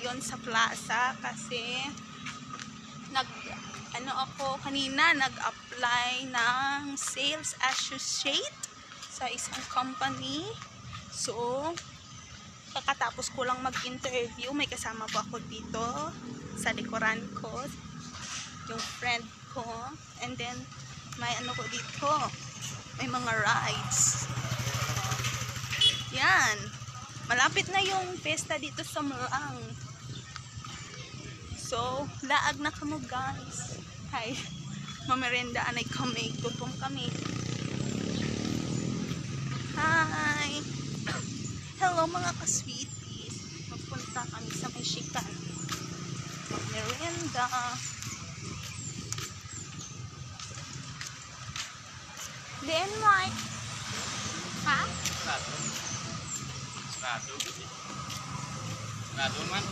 ngayon sa plaza kasi kanina nag-apply ng sales associate sa isang company. So, kakatapos ko lang mag-interview. May kasama po ako dito sa likuran ko, yung friend ko. And then, may ko dito. May mga rides. Yan. Malapit na yung pesta dito sa Malang. So, laag na kamo guys. Hi. Mamerenda anay kami. Gutom kami. Hi. Hello mga ka-sweeties. Magpunta kami sa Michigan. Mamerenda. Then right. Ha? Satu man.